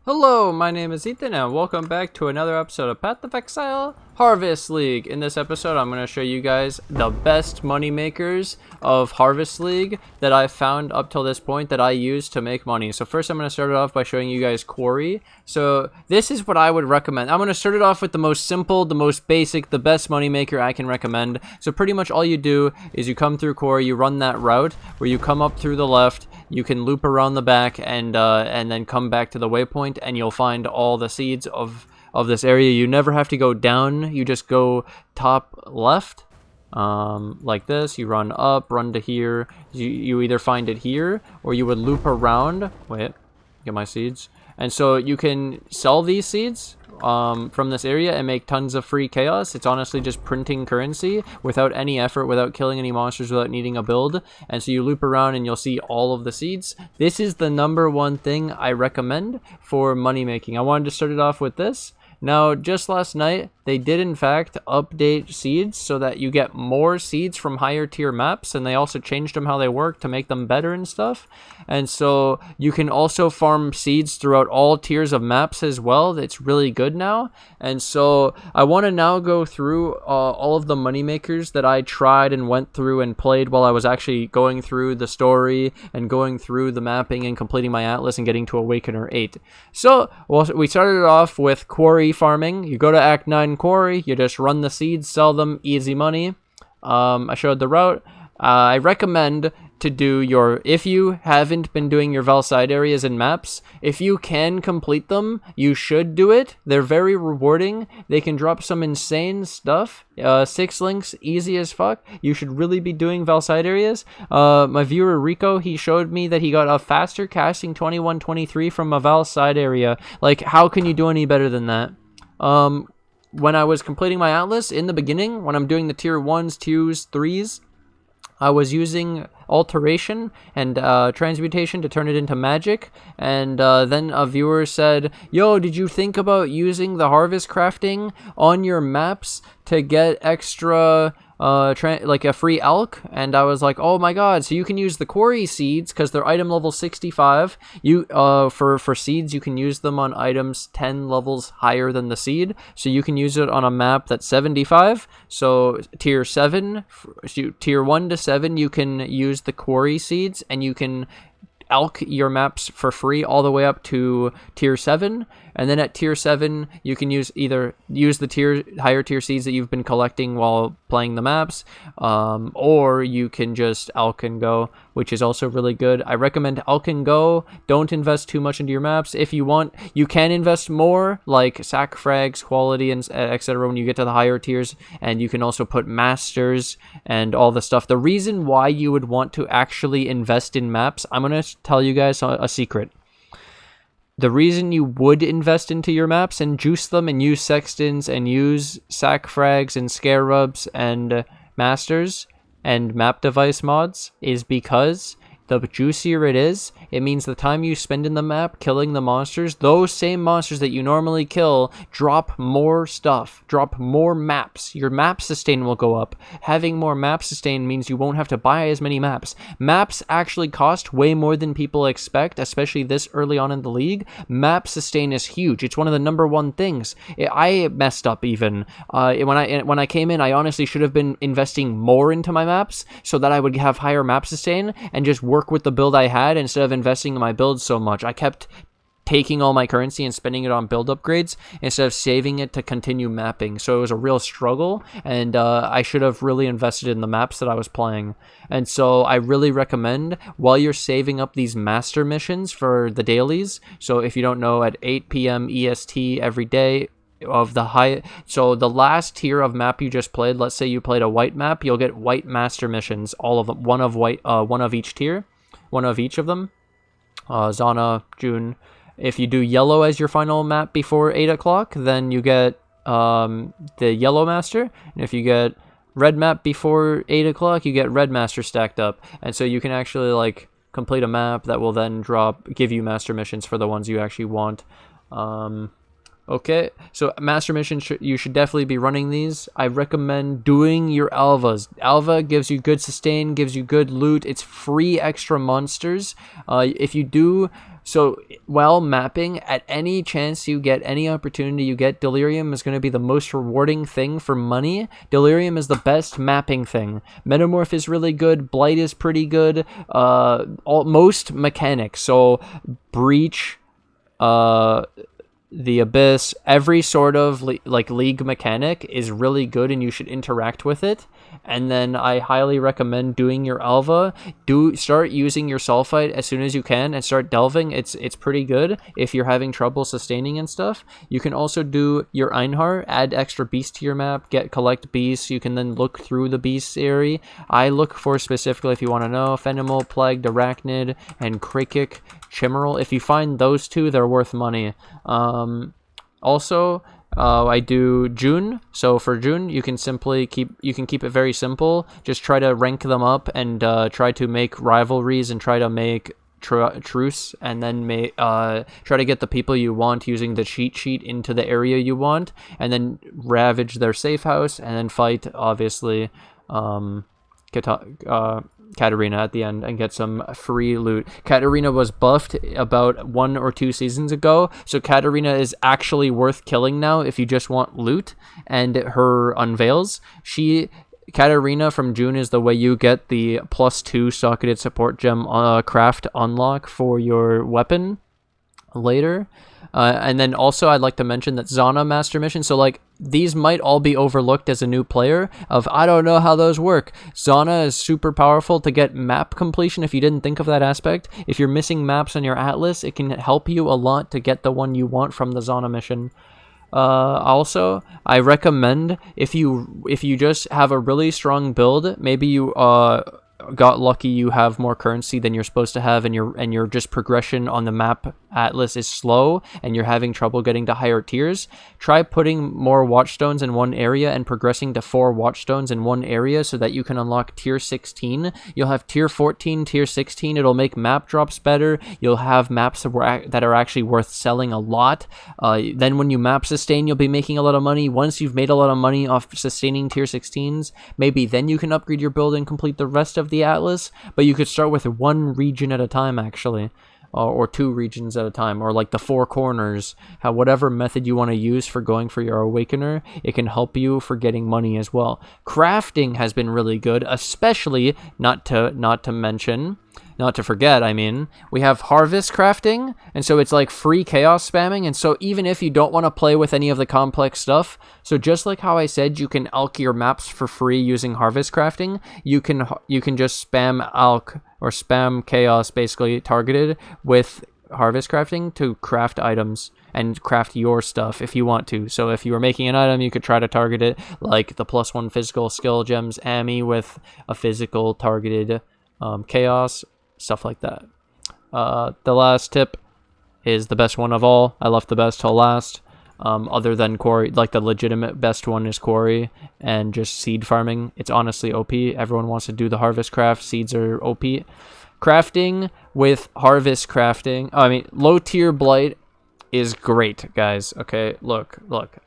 Hello, my name is Ethan and welcome back to another episode of Path of Exile Harvest League. In this episode, I'm going to show you guys the best money makers of Harvest League that I've found up till this point that I use to make money. So first I'm going to start it off by showing you guys Quarry. So this is what I would recommend. I'm going to start it off with the most simple, the most basic, the best money maker I can recommend. So pretty much all you do is you come through Quarry, you run that route where you come up through the left, you can loop around the back and then come back to the waypoint and you'll find all the seeds of this area. You never have to go down, you just go top left like this. You run up, run to here. You either find it here or you would loop around. Wait, get my seeds. And so you can sell these seeds from this area and make tons of free chaos. It's honestly just printing currency without any effort, without killing any monsters, without needing a build. And so you loop around and you'll see all of the seeds. This is the #1 thing I recommend for money making. I wanted to start it off with this. Now, just last night, they did in fact update seeds so that you get more seeds from higher tier maps, and they also changed them how they work to make them better and stuff. And so you can also farm seeds throughout all tiers of maps as well. It's really good now. And so I want to now go through all of the money makers that I tried and went through and played while I was actually going through the story and going through the mapping and completing my atlas and getting to Awakener 8. So we started off with Quarry farming. You go to Act 9 Quarry, you just run the seeds, sell them, easy money. I showed the route. I recommend to do your, if you haven't been doing your Vaal side areas and maps, if you can complete them, you should do it. They're very rewarding. They can drop some insane stuff. 6 links, easy as fuck. You should really be doing Vaal side areas. My viewer Rico, he showed me that he got a faster casting 21-23 from a Vaal side area. Like, how can you do any better than that? When I was completing my atlas in the beginning, when I'm doing the tier 1s, 2s, 3s, I was using alteration and transmutation to turn it into magic, and then a viewer said, yo, did you think about using the harvest crafting on your maps to get extra like a free elk? And I was like, oh my god, so you can use the Quarry seeds because they're item level 65. You for seeds, you can use them on items 10 levels higher than the seed, so you can use it on a map that's 75. So tier 7, tier 1 to 7, you can use the Quarry seeds and you can elk your maps for free all the way up to tier 7. And then at tier 7, you can use the higher tier seeds that you've been collecting while playing the maps, or you can just elk and go, which is also really good. I recommend elk and go. Don't invest too much into your maps. If you want, you can invest more, like sack frags, quality, and etc. when you get to the higher tiers, and you can also put masters and all the stuff. The reason why you would want to actually invest in maps, I'm going to tell you guys a secret. The reason you would invest into your maps and juice them and use sextons and use sack frags and scarabs and masters and map device mods is because the juicier it is, it means the time you spend in the map killing the monsters, those same monsters that you normally kill drop more stuff, drop more maps. Your map sustain will go up. Having more map sustain means you won't have to buy as many maps. Maps actually cost way more than people expect, especially this early on in the league. Map sustain is huge. It's one of the #1 things. I messed up even. When I came in, I honestly should have been investing more into my maps so that I would have higher map sustain and just work with the build I had instead of investing in my build so much. I kept taking all my currency and spending it on build upgrades instead of saving it to continue mapping. So it was a real struggle, and I should have really invested in the maps that I was playing. And so I really recommend, while you're saving up these master missions for the dailies, so if you don't know, at 8 p.m. EST every day, of the high, so the last tier of map you just played, let's say you played a white map, you'll get white master missions, all of them, one of each tier, one of each of them. Zana, June. If you do yellow as your final map before 8 o'clock, then you get the yellow master, and if you get red map before 8 o'clock, you get red master stacked up. And so you can actually like complete a map that will then give you master missions for the ones you actually want. Okay, so Master Mission, you should definitely be running these. I recommend doing your Alvas. Alva gives you good sustain, gives you good loot. It's free extra monsters. If you do so while mapping, at any chance you get, any opportunity you get, Delirium is going to be the most rewarding thing for money. Delirium is the best mapping thing. Metamorph is really good. Blight is pretty good. Most mechanics. So Breach, the Abyss, every sort of League mechanic is really good, and you should interact with it. And then I highly recommend doing your Alva. Start using your Sulfite as soon as you can and start delving. It's pretty good if you're having trouble sustaining and stuff. You can also do your Einhar, add extra beasts to your map, collect beasts. You can then look through the beasts area. I look for specifically, if you want to know, Fenimal, Plagued, Arachnid, and Krakik, Chimeral. If you find those two, they're worth money. Also, I do June. So for June, you can keep it very simple. Just try to rank them up and try to make rivalries and try to make truce, and then try to get the people you want using the cheat sheet into the area you want, and then ravage their safe house, and then fight, obviously, Katarina at the end and get some free loot. Katarina was buffed about 1 or 2 seasons ago, so Katarina is actually worth killing now if you just want loot and her unveils. Katarina from June is the way you get the +2 socketed support gem craft unlock for your weapon later. And then also I'd like to mention that Zana Master Mission, so like these might all be overlooked as a new player of, I don't know how those work. Zana is super powerful to get map completion if you didn't think of that aspect. If you're missing maps on your Atlas, it can help you a lot to get the one you want from the Zana mission. Also, I recommend if you just have a really strong build, maybe you got lucky, you have more currency than you're supposed to have, and your just progression on the map Atlas is slow and you're having trouble getting to higher tiers, try putting more watchstones in one area and progressing to 4 watchstones in one area so that you can unlock tier 16. You'll have tier 14, tier 16. It'll make map drops better. You'll have maps that are actually worth selling a lot. Then when you map sustain, you'll be making a lot of money. Once you've made a lot of money off sustaining tier 16s, maybe then you can upgrade your build and complete the rest of the Atlas. But you could start with 1 region at a time, actually. Or 2 regions at a time, or like the 4 corners. Whatever method you want to use for going for your Awakener, it can help you for getting money as well. Crafting has been really good, especially not to forget, I mean, we have harvest crafting, and so it's like free chaos spamming, and so even if you don't want to play with any of the complex stuff, so just like how I said you can alch your maps for free using harvest crafting, you can just spam alch or spam chaos basically targeted with harvest crafting to craft items and craft your stuff if you want to. So if you were making an item, you could try to target it like the +1 physical skill gems Ami with a physical targeted chaos, stuff like that. The last tip is the best one of all. I left the best till last. Other than quarry, like the legitimate best one is quarry and just seed farming. It's honestly OP. Everyone wants to do the harvest craft. Seeds are OP. Crafting with harvest crafting. Low tier blight is great, guys. Okay, look.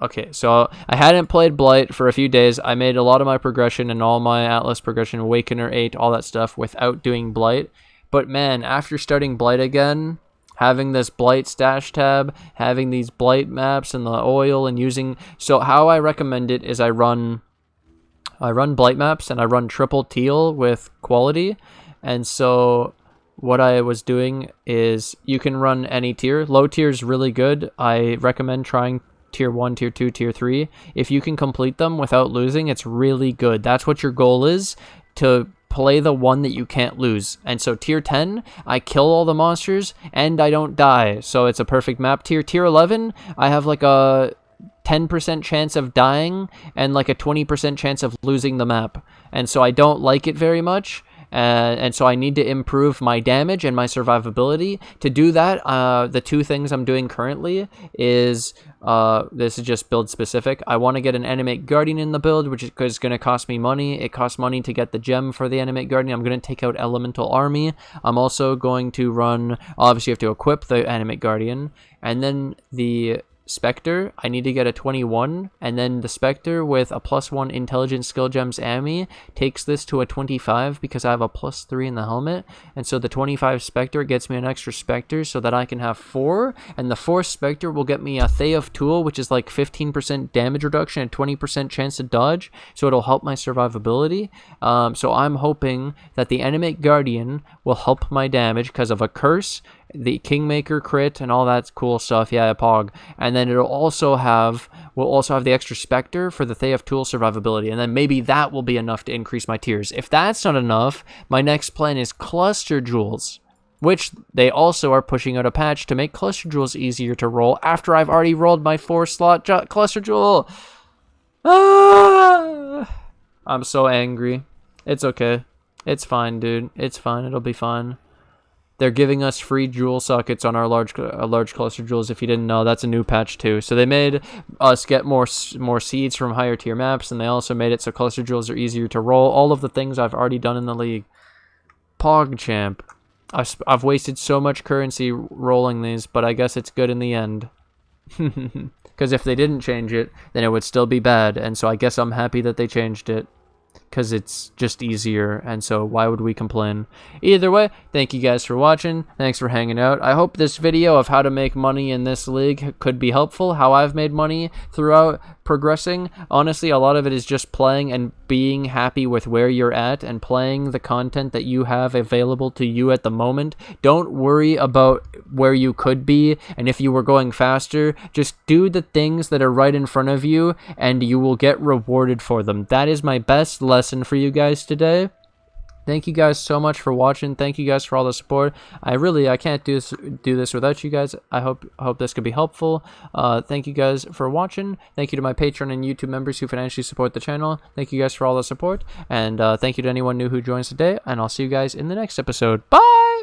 Okay, so I hadn't played blight for a few days. I made a lot of my progression and all my Atlas progression, Awakener 8, all that stuff without doing blight. But man, after starting blight again, having this blight stash tab, having these blight maps and the oil and using, so how I recommend it is I run blight maps and I run triple teal with quality. And so what I was doing is you can run any tier. Low tier is really good. I recommend trying tier 1, tier 2, tier 3. If you can complete them without losing, it's really good. That's what your goal is, to play the one that you can't lose. And so tier 10, I kill all the monsters and I don't die, so it's a perfect map. Tier 11, I have like a 10% chance of dying and like a 20% chance of losing the map, and so I don't like it very much. And so I need to improve my damage and my survivability. To do that, the 2 things I'm doing currently is, this is just build specific. I want to get an Animate Guardian in the build, which is going to cost me money. It costs money to get the gem for the Animate Guardian. I'm going to take out Elemental Army. I'm also going to run, obviously you have to equip the Animate Guardian. And then the Spectre, I need to get a 21, and then the Spectre with a +1 Intelligence Skill Gems Ami takes this to a 25 because I have a +3 in the helmet, and so the 25 Spectre gets me an extra Spectre so that I can have 4, and the 4th Spectre will get me a Theof Tool, which is like 15% damage reduction and 20% chance to dodge, so it'll help my survivability. So I'm hoping that the Animate Guardian will help my damage because of a curse, the Kingmaker crit, and all that cool stuff. Yeah, Pog. And then we'll also have the extra Spectre for the Theof Tool survivability, and then maybe that will be enough to increase my tiers. If that's not enough, my next plan is Cluster Jewels, which they also are pushing out a patch to make Cluster Jewels easier to roll after I've already rolled my 4-slot Cluster Jewel. Ah! I'm so angry. It's okay. It's fine, dude. It's fine. It'll be fine. They're giving us free jewel sockets on our large cluster jewels. If you didn't know, that's a new patch too. So they made us get more seeds from higher tier maps, and they also made it so cluster jewels are easier to roll. All of the things I've already done in the league. PogChamp. I've wasted so much currency rolling these, but I guess it's good in the end. Because if they didn't change it, then it would still be bad. And so I guess I'm happy that they changed it, because it's just easier, and so why would we complain? Either way, thank you guys for watching. Thanks for hanging out. I hope this video of how to make money in this league could be helpful, how I've made money throughout progressing. Honestly, a lot of it is just playing and being happy with where you're at and playing the content that you have available to you at the moment. Don't worry about where you could be, and if you were going faster, just do the things that are right in front of you and you will get rewarded for them. That is my best lesson for you guys today. Thank you guys so much for watching. Thank you guys for all the support. I can't do this without you guys. I hope this could be helpful. Thank you guys for watching. Thank you to my Patreon and YouTube members who financially support the channel. Thank you guys for all the support, and thank you to anyone new who joins today, and I'll see you guys in the next episode. Bye!